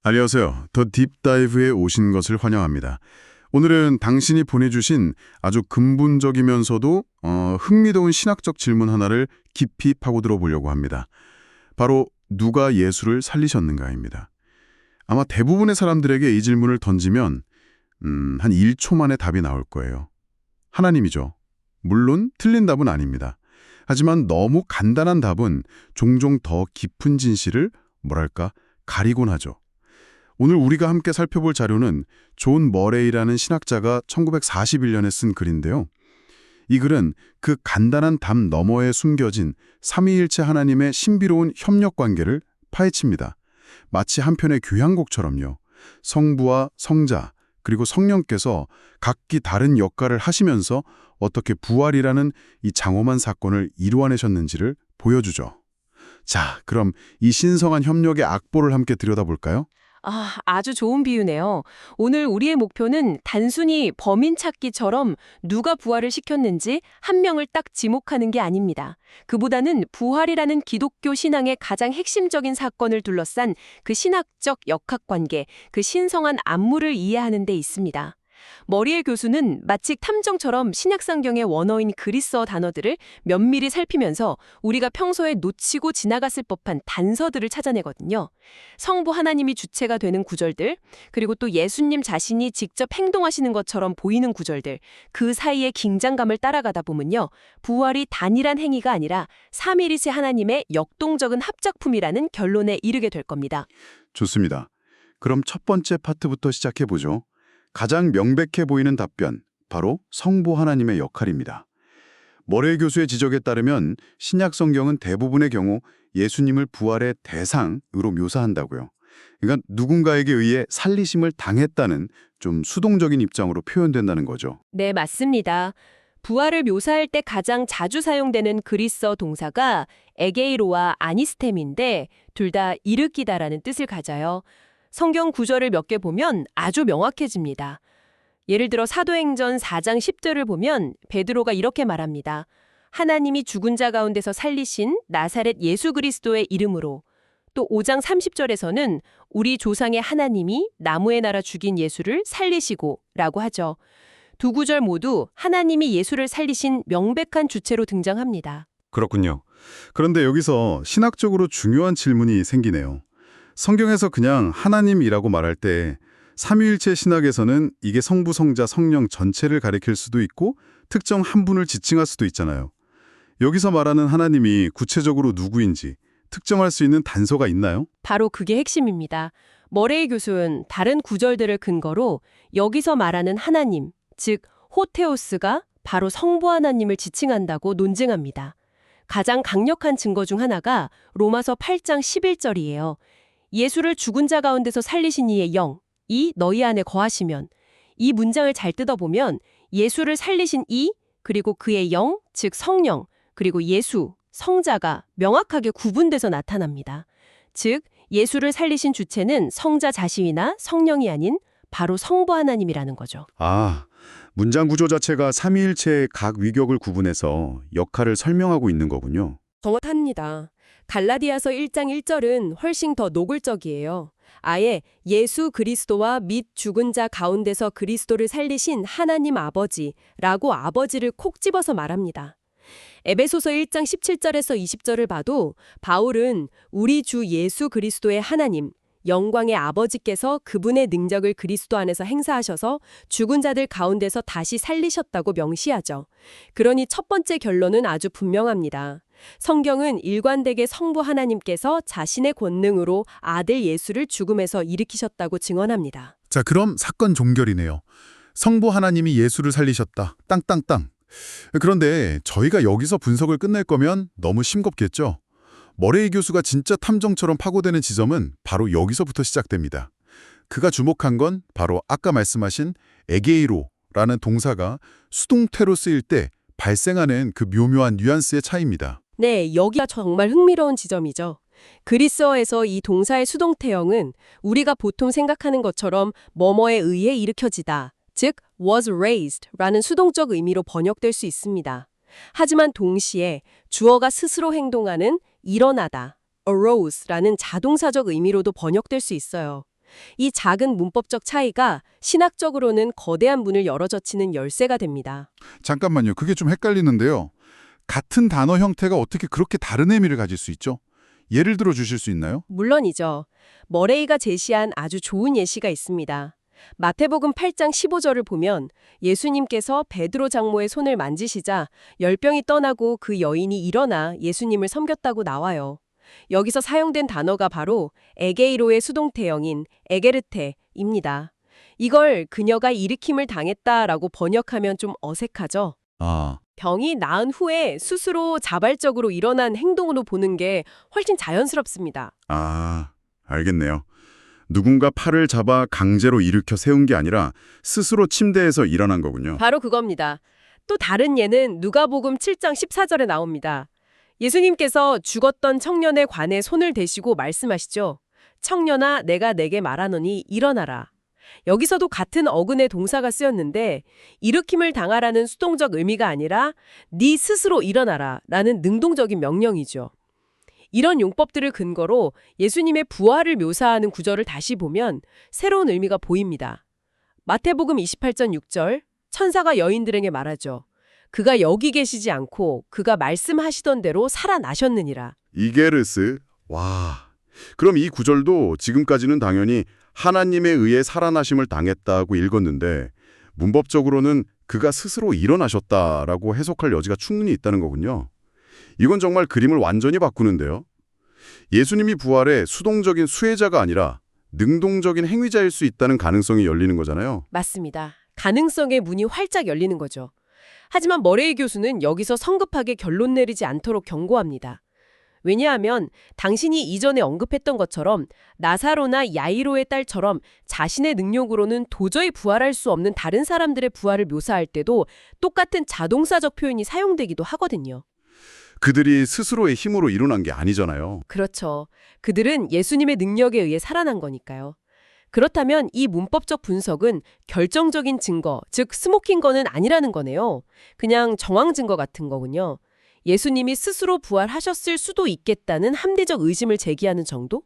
안녕하세요. 더 딥다이브에 오신 것을 환영합니다. 오늘은 당신이 보내주신 아주 근본적이면서도 흥미로운 신학적 질문 하나를 깊이 파고들어 보려고 합니다. 바로 누가 예수를 살리셨는가입니다. 아마 대부분의 사람들에게 이 질문을 던지면 한 1초 만에 답이 나올 거예요. 하나님이죠. 물론 틀린 답은 아닙니다. 하지만 너무 간단한 답은 종종 더 깊은 진실을 가리곤 하죠. 오늘 우리가 함께 살펴볼 자료는 존 머레이라는 신학자가 1941년에 쓴 글인데요. 이 글은 그 간단한 답 너머에 숨겨진 삼위일체 하나님의 신비로운 협력 관계를 파헤칩니다. 마치 한 편의 교향곡처럼요. 성부와 성자 그리고 성령께서 각기 다른 역할을 하시면서 어떻게 부활이라는 이 장엄한 사건을 이루어내셨는지를 보여주죠. 자, 그럼 이 신성한 협력의 악보를 함께 들여다볼까요? 아주 좋은 비유네요. 오늘 우리의 목표는 단순히 범인 찾기처럼 누가 부활을 시켰는지 한 명을 딱 지목하는 게 아닙니다. 그보다는 부활이라는 기독교 신앙의 가장 핵심적인 사건을 둘러싼 그 신학적 역학관계, 그 신성한 안무를 이해하는 데 있습니다. 머리엘 교수는 마치 탐정처럼 신약성경의 원어인 그리스어 단어들을 면밀히 살피면서 우리가 평소에 놓치고 지나갔을 법한 단서들을 찾아내거든요. 성부 하나님이 주체가 되는 구절들, 그리고 또 예수님 자신이 직접 행동하시는 것처럼 보이는 구절들, 그 사이의 긴장감을 따라가다 보면요. 부활이 단일한 행위가 아니라 삼위일체 하나님의 역동적인 합작품이라는 결론에 이르게 될 겁니다. 좋습니다. 그럼 첫 번째 파트부터 시작해보죠. 가장 명백해 보이는 답변, 바로 성부 하나님의 역할입니다. 머레이 교수의 지적에 따르면 신약 성경은 대부분의 경우 예수님을 부활의 대상으로 묘사한다고요. 그러니까 누군가에게 의해 살리심을 당했다는 좀 수동적인 입장으로 표현된다는 거죠. 네, 맞습니다. 부활을 묘사할 때 가장 자주 사용되는 그리스어 동사가 에게이로와 아니스템인데 둘 다 일으키다라는 뜻을 가져요. 성경 구절을 몇 개 보면 아주 명확해집니다. 예를 들어 사도행전 4장 10절을 보면 베드로가 이렇게 말합니다. 하나님이 죽은 자 가운데서 살리신 나사렛 예수 그리스도의 이름으로. 또 5장 30절에서는 우리 조상의 하나님이 나무에 날아 죽인 예수를 살리시고 라고 하죠. 두 구절 모두 하나님이 예수를 살리신 명백한 주체로 등장합니다. 그렇군요. 그런데 여기서 신학적으로 중요한 질문이 생기네요. 성경에서 그냥 하나님이라고 말할 때 삼위일체 신학에서는 이게 성부, 성자, 성령 전체를 가리킬 수도 있고 특정 한 분을 지칭할 수도 있잖아요. 여기서 말하는 하나님이 구체적으로 누구인지 특정할 수 있는 단서가 있나요? 바로 그게 핵심입니다. 머레이 교수는 다른 구절들을 근거로 여기서 말하는 하나님, 즉 호테오스가 바로 성부 하나님을 지칭한다고 논증합니다. 가장 강력한 증거 중 하나가 로마서 8장 11절이에요. 예수를 죽은 자 가운데서 살리신 이의 영, 이 너희 안에 거하시면. 이 문장을 잘 뜯어보면 예수를 살리신 이, 그리고 그의 영, 즉 성령, 그리고 예수, 성자가 명확하게 구분돼서 나타납니다. 즉 예수를 살리신 주체는 성자 자신이나 성령이 아닌 바로 성부 하나님이라는 거죠. 문장 구조 자체가 삼위일체의 각 위격을 구분해서 역할을 설명하고 있는 거군요. 정확합니다. 갈라디아서 1장 1절은 훨씬 더 노골적이에요. 아예 예수 그리스도와 및 죽은 자 가운데서 그리스도를 살리신 하나님 아버지라고 아버지를 콕 집어서 말합니다. 에베소서 1장 17절에서 20절을 봐도 바울은 우리 주 예수 그리스도의 하나님, 영광의 아버지께서 그분의 능력을 그리스도 안에서 행사하셔서 죽은 자들 가운데서 다시 살리셨다고 명시하죠. 그러니 첫 번째 결론은 아주 분명합니다. 성경은 일관되게 성부 하나님께서 자신의 권능으로 아들 예수를 죽음에서 일으키셨다고 증언합니다. 자, 그럼 사건 종결이네요. 성부 하나님이 예수를 살리셨다. 땅땅땅. 그런데 저희가 여기서 분석을 끝낼 거면 너무 싱겁겠죠? 머레이 교수가 진짜 탐정처럼 파고드는 지점은 바로 여기서부터 시작됩니다. 그가 주목한 건 바로 아까 말씀하신 에게이로라는 동사가 수동태로 쓰일 때 발생하는 그 묘묘한 뉘앙스의 차이입니다. 네, 여기가 정말 흥미로운 지점이죠. 그리스어에서 이 동사의 수동태형은 우리가 보통 생각하는 것처럼 뭐뭐에 의해 일으켜지다, 즉 was raised라는 수동적 의미로 번역될 수 있습니다. 하지만 동시에 주어가 스스로 행동하는 일어나다, arose라는 자동사적 의미로도 번역될 수 있어요. 이 작은 문법적 차이가 신학적으로는 거대한 문을 열어젖히는 열쇠가 됩니다. 잠깐만요. 그게 좀 헷갈리는데요. 같은 단어 형태가 어떻게 그렇게 다른 의미를 가질 수 있죠? 예를 들어 주실 수 있나요? 물론이죠. 머레이가 제시한 아주 좋은 예시가 있습니다. 마태복음 8장 15절을 보면 예수님께서 베드로 장모의 손을 만지시자 열병이 떠나고 그 여인이 일어나 예수님을 섬겼다고 나와요. 여기서 사용된 단어가 바로 에게이로의 수동태형인 에게르테입니다. 이걸 그녀가 일으킴을 당했다라고 번역하면 좀 어색하죠? 아, 병이 나은 후에 스스로 자발적으로 일어난 행동으로 보는 게 훨씬 자연스럽습니다. 아, 알겠네요. 누군가 팔을 잡아 강제로 일으켜 세운 게 아니라 스스로 침대에서 일어난 거군요. 바로 그겁니다. 또 다른 예는 누가복음 7장 14절에 나옵니다. 예수님께서 죽었던 청년에 관해 손을 대시고 말씀하시죠. 청년아, 내가 내게 말하노니 일어나라. 여기서도 같은 어근의 동사가 쓰였는데 일으킴을 당하라는 수동적 의미가 아니라 네 스스로 일어나라 라는 능동적인 명령이죠. 이런 용법들을 근거로 예수님의 부활을 묘사하는 구절을 다시 보면 새로운 의미가 보입니다. 마태복음 28장 6절, 천사가 여인들에게 말하죠. 그가 여기 계시지 않고 그가 말씀하시던 대로 살아나셨느니라. 이게르스. 와. 그럼 이 구절도 지금까지는 당연히 하나님에 의해 살아나심을 당했다고 읽었는데 문법적으로는 그가 스스로 일어나셨다라고 해석할 여지가 충분히 있다는 거군요. 이건 정말 그림을 완전히 바꾸는데요. 예수님이 부활에 수동적인 수혜자가 아니라 능동적인 행위자일 수 있다는 가능성이 열리는 거잖아요. 맞습니다. 가능성의 문이 활짝 열리는 거죠. 하지만 머레이 교수는 여기서 성급하게 결론 내리지 않도록 경고합니다. 왜냐하면 당신이 이전에 언급했던 것처럼 나사로나 야이로의 딸처럼 자신의 능력으로는 도저히 부활할 수 없는 다른 사람들의 부활을 묘사할 때도 똑같은 자동사적 표현이 사용되기도 하거든요. 그들이 스스로의 힘으로 일어난 게 아니잖아요. 그렇죠. 그들은 예수님의 능력에 의해 살아난 거니까요. 그렇다면 이 문법적 분석은 결정적인 증거, 즉 스모킹건은 아니라는 거네요. 그냥 정황 증거 같은 거군요. 예수님이 스스로 부활하셨을 수도 있겠다는 합리적 의심을 제기하는 정도?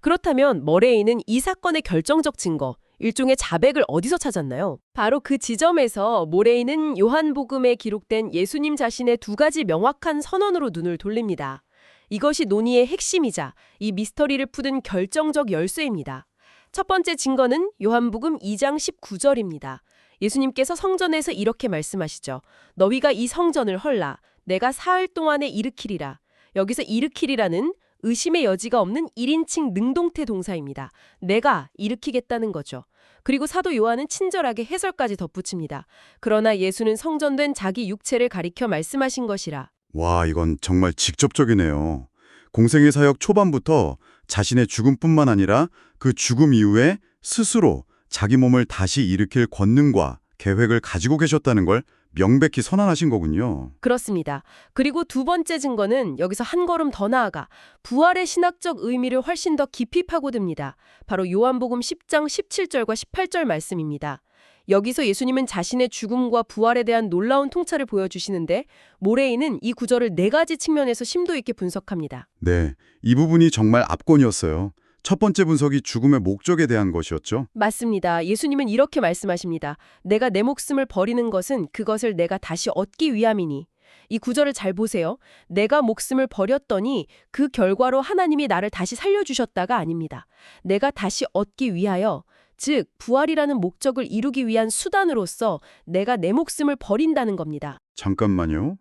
그렇다면 머레이는 이 사건의 결정적 증거, 일종의 자백을 어디서 찾았나요? 바로 그 지점에서 모레이는 요한복음에 기록된 예수님 자신의 두 가지 명확한 선언으로 눈을 돌립니다. 이것이 논의의 핵심이자 이 미스터리를 푸는 결정적 열쇠입니다. 첫 번째 증거는 요한복음 2장 19절입니다. 예수님께서 성전에서 이렇게 말씀하시죠. 너희가 이 성전을 헐라. 내가 사흘 동안에 일으키리라. 여기서 일으키리라는 의심의 여지가 없는 1인칭 능동태 동사입니다. 내가 일으키겠다는 거죠. 그리고 사도 요한은 친절하게 해설까지 덧붙입니다. 그러나 예수는 성전된 자기 육체를 가리켜 말씀하신 것이라. 와, 이건 정말 직접적이네요. 공생의 사역 초반부터 자신의 죽음뿐만 아니라 그 죽음 이후에 스스로 자기 몸을 다시 일으킬 권능과 계획을 가지고 계셨다는 걸 명백히 선언하신 거군요. 그렇습니다. 그리고 두 번째 증거는 여기서 한 걸음 더 나아가 부활의 신학적 의미를 훨씬 더 깊이 파고듭니다. 바로 요한복음 10장 17절과 18절 말씀입니다. 여기서 예수님은 자신의 죽음과 부활에 대한 놀라운 통찰을 보여주시는데 모레이는 이 구절을 네 가지 측면에서 심도 있게 분석합니다. 네, 이 부분이 정말 압권이었어요. 첫 번째 분석이 죽음의 목적에 대한 것이었죠. 맞습니다. 예수님은 이렇게 말씀하십니다. 내가 내 목숨을 버리는 것은 그것을 내가 다시 얻기 위함이니. 이 구절을 잘 보세요. 내가 목숨을 버렸더니 그 결과로 하나님이 나를 다시 살려주셨다가 아닙니다. 내가 다시 얻기 위하여, 즉 부활이라는 목적을 이루기 위한 수단으로서 내가 내 목숨을 버린다는 겁니다. 잠깐만요.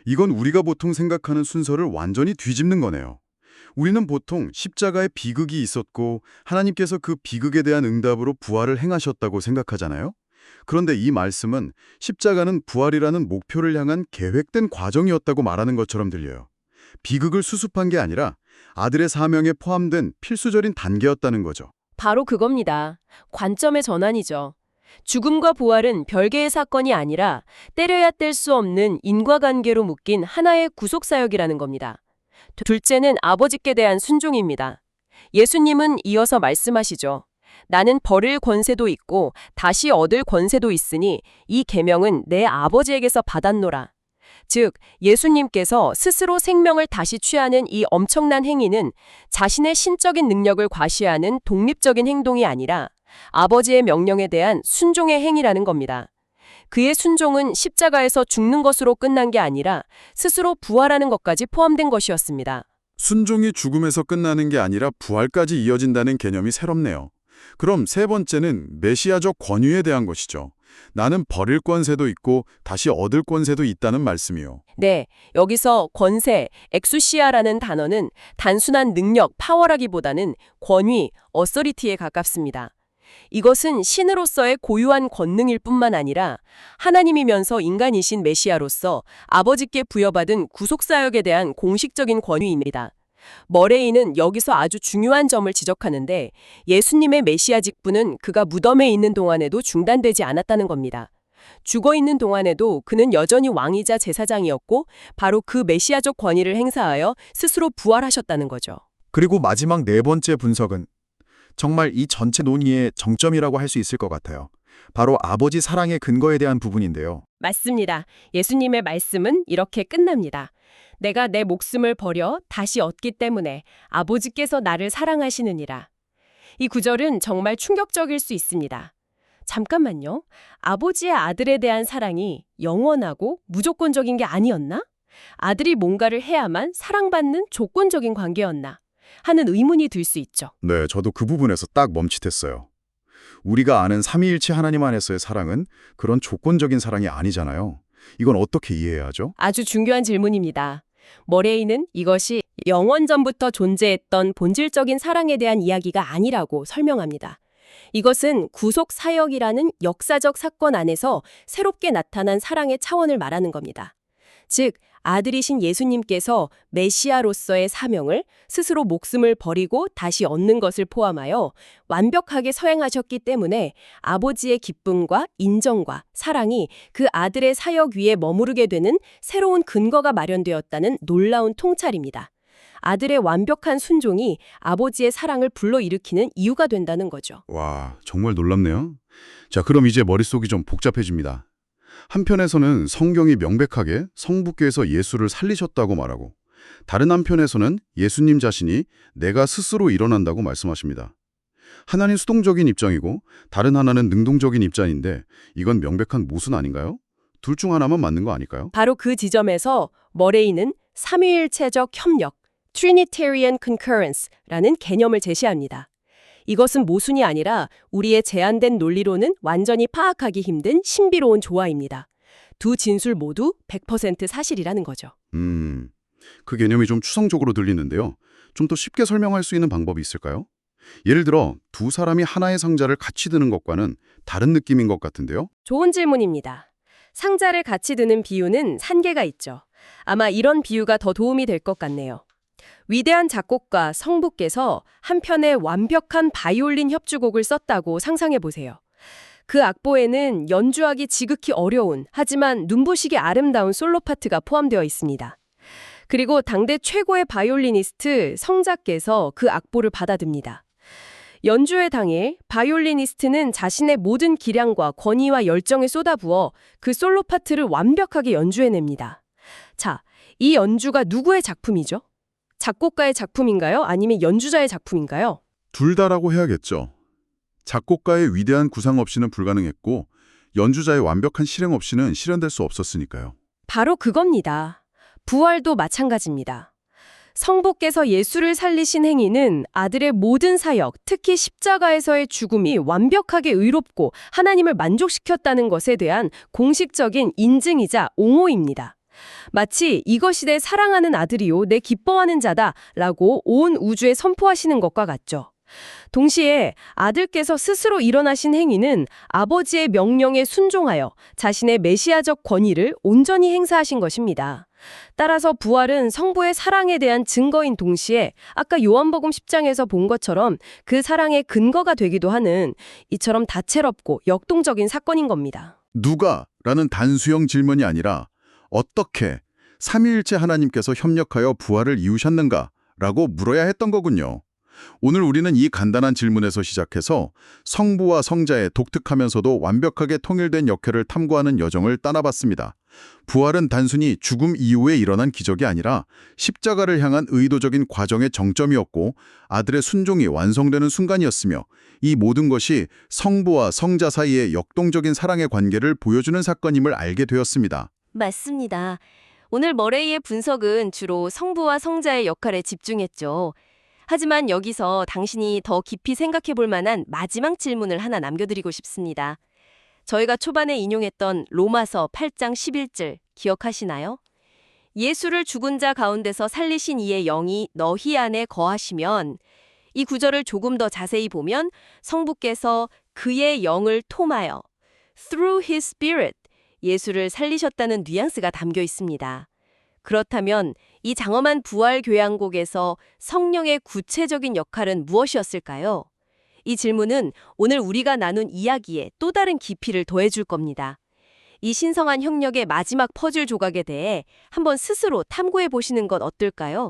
이건 우리가 보통 생각하는 순서를 완전히 뒤집는 거네요. 우리는 보통 십자가에 비극이 있었고 하나님께서 그 비극에 대한 응답으로 부활을 행하셨다고 생각하잖아요. 그런데 이 말씀은 십자가는 부활이라는 목표를 향한 계획된 과정이었다고 말하는 것처럼 들려요. 비극을 수습한 게 아니라 아들의 사명에 포함된 필수적인 단계였다는 거죠. 바로 그겁니다. 관점의 전환이죠. 죽음과 부활은 별개의 사건이 아니라 때려야 뗄 수 없는 인과관계로 묶인 하나의 구속사역이라는 겁니다. 둘째는 아버지께 대한 순종입니다. 예수님은 이어서 말씀하시죠. 나는 버릴 권세도 있고 다시 얻을 권세도 있으니 이 계명은 내 아버지에게서 받았노라. 즉, 예수님께서 스스로 생명을 다시 취하는 이 엄청난 행위는 자신의 신적인 능력을 과시하는 독립적인 행동이 아니라 아버지의 명령에 대한 순종의 행위라는 겁니다. 그의 순종은 십자가에서 죽는 것으로 끝난 게 아니라 스스로 부활하는 것까지 포함된 것이었습니다. 순종이 죽음에서 끝나는 게 아니라 부활까지 이어진다는 개념이 새롭네요. 그럼 세 번째는 메시아적 권위에 대한 것이죠. 나는 버릴 권세도 있고 다시 얻을 권세도 있다는 말씀이요. 네, 여기서 권세, 엑수시아라는 단어는 단순한 능력, 파워라기보다는 권위, 어서리티에 가깝습니다. 이것은 신으로서의 고유한 권능일 뿐만 아니라 하나님이면서 인간이신 메시아로서 아버지께 부여받은 구속사역에 대한 공식적인 권위입니다. 머레이는 여기서 아주 중요한 점을 지적하는데 예수님의 메시아 직분은 그가 무덤에 있는 동안에도 중단되지 않았다는 겁니다. 죽어있는 동안에도 그는 여전히 왕이자 제사장이었고 바로 그 메시아적 권위를 행사하여 스스로 부활하셨다는 거죠. 그리고 마지막 네 번째 분석은 정말 이 전체 논의의 정점이라고 할 수 있을 것 같아요. 바로 아버지 사랑의 근거에 대한 부분인데요. 맞습니다. 예수님의 말씀은 이렇게 끝납니다. 내가 내 목숨을 버려 다시 얻기 때문에 아버지께서 나를 사랑하시느니라. 이 구절은 정말 충격적일 수 있습니다. 잠깐만요. 아버지의 아들에 대한 사랑이 영원하고 무조건적인 게 아니었나? 아들이 뭔가를 해야만 사랑받는 조건적인 관계였나? 하는 의문이 들 수 있죠. 네, 저도 그 부분에서 딱 멈칫했어요. 우리가 아는 삼위일체 하나님 안에서의 사랑은 그런 조건적인 사랑이 아니잖아요. 이건 어떻게 이해해야 하죠? 아주 중요한 질문입니다. 머레이는 이것이 영원전부터 존재했던 본질적인 사랑에 대한 이야기가 아니라고 설명합니다. 이것은 구속 사역이라는 역사적 사건 안에서 새롭게 나타난 사랑의 차원을 말하는 겁니다. 즉, 아들이신 예수님께서 메시아로서의 사명을 스스로 목숨을 버리고 다시 얻는 것을 포함하여 완벽하게 서행하셨기 때문에 아버지의 기쁨과 인정과 사랑이 그 아들의 사역 위에 머무르게 되는 새로운 근거가 마련되었다는 놀라운 통찰입니다. 아들의 완벽한 순종이 아버지의 사랑을 불러일으키는 이유가 된다는 거죠. 와, 정말 놀랍네요. 자, 그럼 이제 머릿속이 좀 복잡해집니다. 한편에서는 성경이 명백하게 성부께서 예수를 살리셨다고 말하고 다른 한편에서는 예수님 자신이 내가 스스로 일어난다고 말씀하십니다. 하나는 수동적인 입장이고 다른 하나는 능동적인 입장인데 이건 명백한 모순 아닌가요? 둘 중 하나만 맞는 거 아닐까요? 바로 그 지점에서 머레이는 삼위일체적 협력, Trinitarian Concurrence라는 개념을 제시합니다. 이것은 모순이 아니라 우리의 제한된 논리로는 완전히 파악하기 힘든 신비로운 조화입니다. 두 진술 모두 100% 사실이라는 거죠. 그 개념이 좀 추상적으로 들리는데요. 좀 더 쉽게 설명할 수 있는 방법이 있을까요? 예를 들어 두 사람이 하나의 상자를 같이 드는 것과는 다른 느낌인 것 같은데요. 좋은 질문입니다. 상자를 같이 드는 비유는 한계가 있죠. 아마 이런 비유가 더 도움이 될 것 같네요. 위대한 작곡가 성부께서 한 편의 완벽한 바이올린 협주곡을 썼다고 상상해 보세요. 그 악보에는 연주하기 지극히 어려운 하지만 눈부시게 아름다운 솔로 파트가 포함되어 있습니다. 그리고 당대 최고의 바이올리니스트 성자께서 그 악보를 받아듭니다. 연주회 당일 바이올리니스트는 자신의 모든 기량과 권위와 열정을 쏟아부어 그 솔로 파트를 완벽하게 연주해냅니다. 자, 이 연주가 누구의 작품이죠? 작곡가의 작품인가요? 아니면 연주자의 작품인가요? 둘 다라고 해야겠죠. 작곡가의 위대한 구상 없이는 불가능했고 연주자의 완벽한 실행 없이는 실현될 수 없었으니까요. 바로 그겁니다. 부활도 마찬가지입니다. 성부께서 예수를 살리신 행위는 아들의 모든 사역, 특히 십자가에서의 죽음이 완벽하게 의롭고 하나님을 만족시켰다는 것에 대한 공식적인 인증이자 옹호입니다. 마치 이것이 내 사랑하는 아들이요 내 기뻐하는 자다 라고 온 우주에 선포하시는 것과 같죠. 동시에 아들께서 스스로 일어나신 행위는 아버지의 명령에 순종하여 자신의 메시아적 권위를 온전히 행사하신 것입니다. 따라서 부활은 성부의 사랑에 대한 증거인 동시에 아까 요한복음 10장에서 본 것처럼 그 사랑의 근거가 되기도 하는 이처럼 다채롭고 역동적인 사건인 겁니다. 누가? 라는 단수형 질문이 아니라 어떻게 삼위일체 하나님께서 협력하여 부활을 이루셨는가? 라고 물어야 했던 거군요. 오늘 우리는 이 간단한 질문에서 시작해서 성부와 성자의 독특하면서도 완벽하게 통일된 역할을 탐구하는 여정을 떠나봤습니다. 부활은 단순히 죽음 이후에 일어난 기적이 아니라 십자가를 향한 의도적인 과정의 정점이었고 아들의 순종이 완성되는 순간이었으며 이 모든 것이 성부와 성자 사이의 역동적인 사랑의 관계를 보여주는 사건임을 알게 되었습니다. 맞습니다. 오늘 머레이의 분석은 주로 성부와 성자의 역할에 집중했죠. 하지만 여기서 당신이 더 깊이 생각해 볼 만한 마지막 질문을 하나 남겨드리고 싶습니다. 저희가 초반에 인용했던 로마서 8장 11절 기억하시나요? 예수를 죽은 자 가운데서 살리신 이의 영이 너희 안에 거하시면, 이 구절을 조금 더 자세히 보면 성부께서 그의 영을 통하여 through his spirit 예수를 살리셨다는 뉘앙스가 담겨 있습니다. 그렇다면 이 장엄한 부활 교양곡에서 성령의 구체적인 역할은 무엇이었을까요? 이 질문은 오늘 우리가 나눈 이야기에 또 다른 깊이를 더해줄 겁니다. 이 신성한 협력의 마지막 퍼즐 조각에 대해 한번 스스로 탐구해 보시는 건 어떨까요?